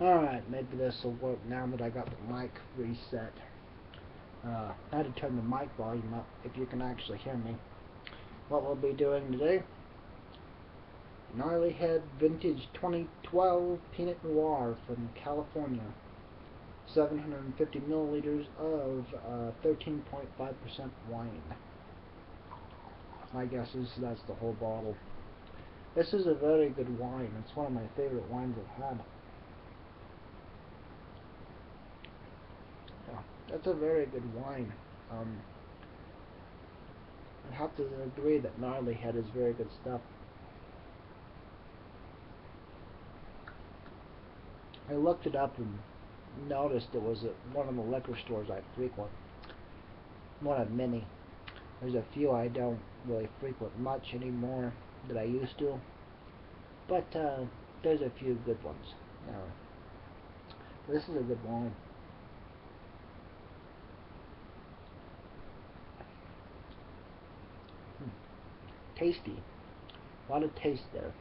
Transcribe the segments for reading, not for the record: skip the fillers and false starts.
Alright, maybe this will work now that I got the mic reset. I had to turn the mic volume up if you can actually hear me. What we'll be doing today: Gnarly Head Vintage 2012 Pinot Noir from California. 750 milliliters of 13.5% wine. My guess is that's the whole bottle. This is a very good wine. It's one of my favorite wines I've had. Yeah, that's a very good wine. I have to agree that Gnarly Head is very good stuff. I looked it up and noticed it was at one of the liquor stores I frequent. One of many. There's a few I don't really frequent much anymore that I used to, but there's a few good ones. This is a good wine. Tasty. A lot of taste there.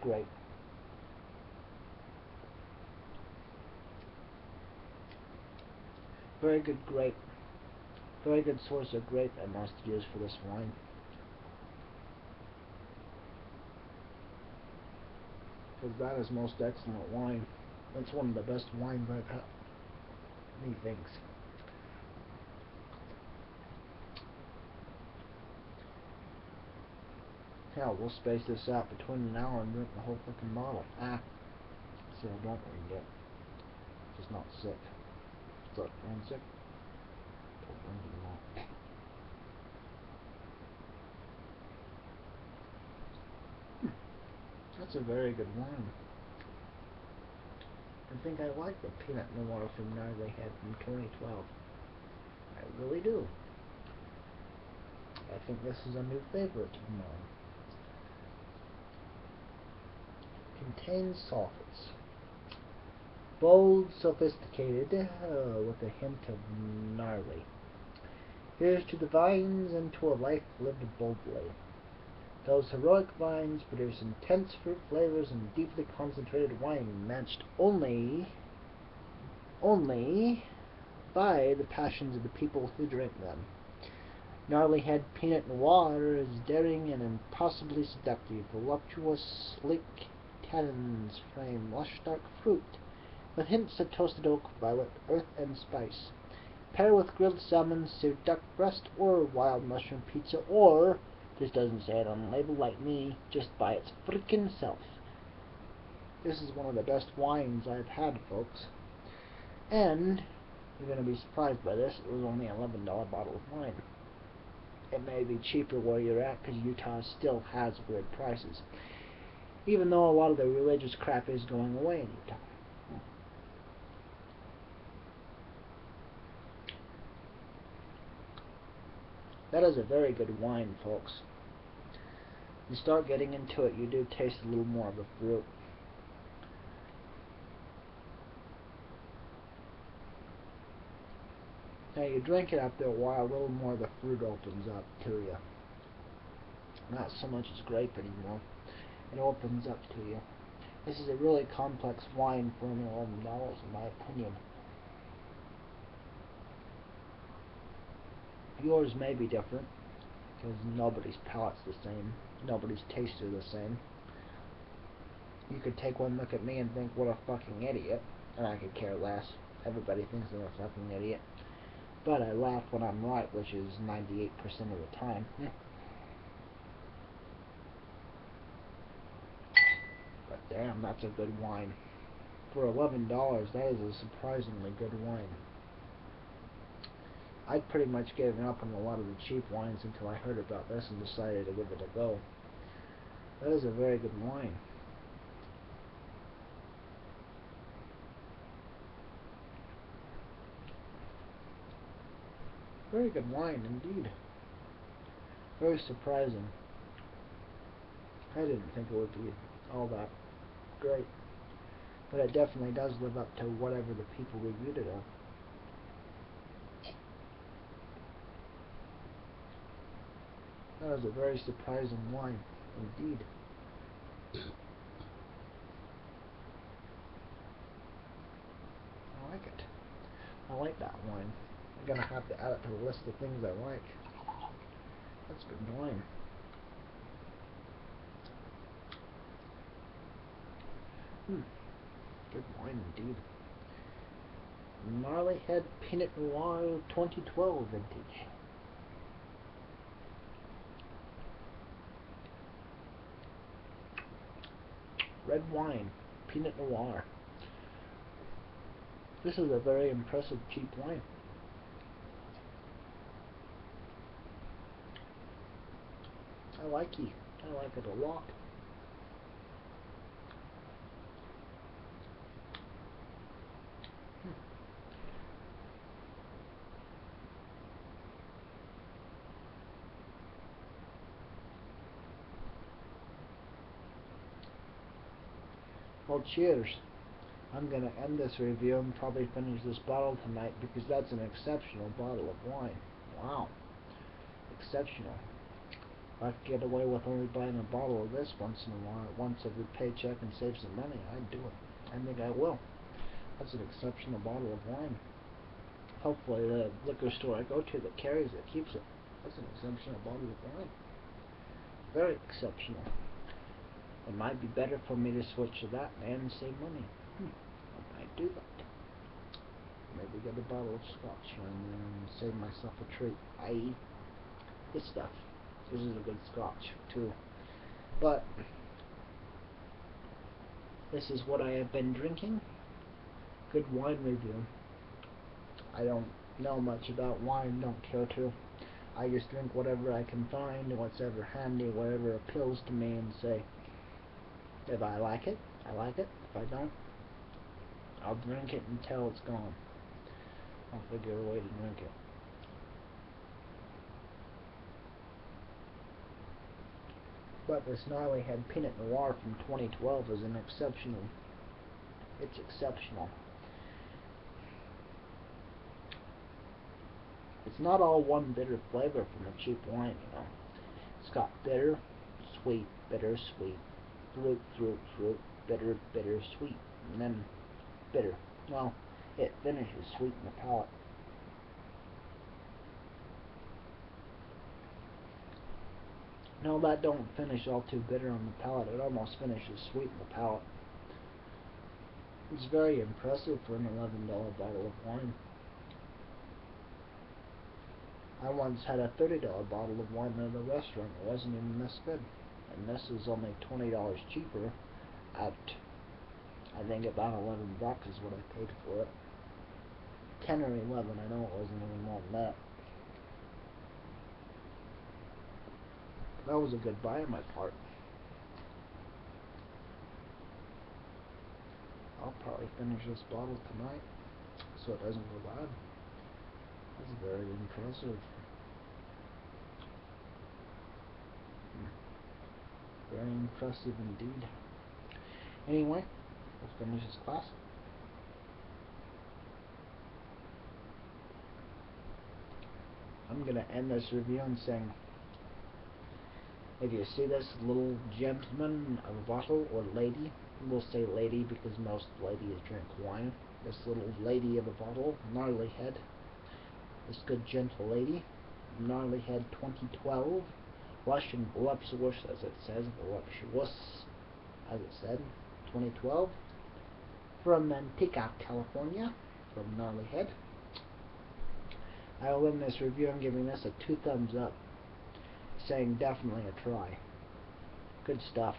Great. Very good grape. Very good source of grape I must use for this wine. Because that is most excellent wine. That's one of the best wines I've had. Methinks. Hell, we'll space this out between an hour and drink the whole fucking bottle. See, I don't really get. Just not sick. Start feeling sick. That's a very good wine. I think I like the Pinot Noir from Gnarly Head from 2012. I really do. I think this is a new favorite of mine. Contains sulfates. Bold, sophisticated, with a hint of gnarly. Here's to the vines and to a life lived boldly. Those heroic vines produce intense fruit flavors and deeply concentrated wine, matched only by the passions of the people who drink them. Gnarly Head Pinot Noir is daring and impossibly seductive. Voluptuous, sleek tannins frame lush dark fruit, with hints of toasted oak, violet, earth, and spice. Pair with grilled salmon, stewed duck breast, or wild mushroom pizza, or, this doesn't say it on the label like me, just by its freaking self. This is one of the best wines I've had, folks. And you're going to be surprised by this. It was only an $11 bottle of wine. It may be cheaper where you're at because Utah still has weird prices, even though a lot of the religious crap is going away in Utah. That is a very good wine, folks. You start getting into it, you do taste a little more of the fruit. Now you drink it after a while, a little more of the fruit opens up to you. Not so much as grape anymore. It opens up to you. This is a really complex wine for only $11 in my opinion. Yours may be different, because nobody's palate's the same. Nobody's tastes are the same. You could take one look at me and think, what a fucking idiot, and I could care less. Everybody thinks I'm a fucking idiot. But I laugh when I'm right, which is 98% of the time. But damn, that's a good wine. For $11, that is a surprisingly good wine. I'd pretty much given up on a lot of the cheap wines until I heard about this and decided to give it a go. That is a very good wine. Very good wine indeed. Very surprising. I didn't think it would be all that great. But it definitely does live up to whatever the people reviewed it of. That was a very surprising wine, indeed. I like that wine. I'm gonna have to add it to the list of things I like. That's good wine. Good wine indeed. Gnarly Head Pinot Noir 2012 vintage. Red wine, Pinot Noir. This is a very impressive cheap wine. I like it a lot. Well, cheers. I'm going to end this review and probably finish this bottle tonight because that's an exceptional bottle of wine. Wow. Exceptional. If I could get away with only buying a bottle of this once in a while, once every paycheck and save some money, I'd do it. I think I will. That's an exceptional bottle of wine. Hopefully the liquor store I go to that carries it keeps it. That's an exceptional bottle of wine. Very exceptional. It might be better for me to switch to that and save money. I might do that. Maybe get a bottle of scotch and save myself a treat. I.e., this stuff. This is a good scotch, too. But this is what I have been drinking. Good wine review. I don't know much about wine, don't care to. I just drink whatever I can find, whatever handy, whatever appeals to me, and say, if I like it, I like it. If I don't, I'll drink it until it's gone. I'll figure a way to drink it. But this Gnarly Head Pinot Noir from 2012 is an exceptional. It's exceptional. It's not all one bitter flavor from a cheap wine, you know. It's got bitter, sweet, bitter, sweet, fruit, fruit, fruit, bitter, bitter, sweet, and then bitter. Well, it finishes sweet in the palate. No, that don't finish all too bitter on the palate. It almost finishes sweet in the palate. It's very impressive for an $11 bottle of wine. I once had a $30 bottle of wine at a restaurant. It wasn't even this good. And this is only $20 cheaper at, I think, about 11 bucks is what I paid for it. 10 or 11, I know it wasn't even more than that. That was a good buy on my part. I'll probably finish this bottle tonight so it doesn't go bad. That's very impressive. Very impressive indeed. Anyway, let's finish this class. I'm going to end this review in saying, if you see this little gentleman of a bottle, or lady, we'll say lady because most ladies drink wine. This little lady of a bottle, Gnarly Head. This good gentle lady, Gnarly Head 2012, Russian voluptuous, as it says, voluptuous, as it said, 2012, from Manteca, California, from Gnarly Head. I will end this review. I'm giving this a 2 thumbs up, saying definitely a try. Good stuff.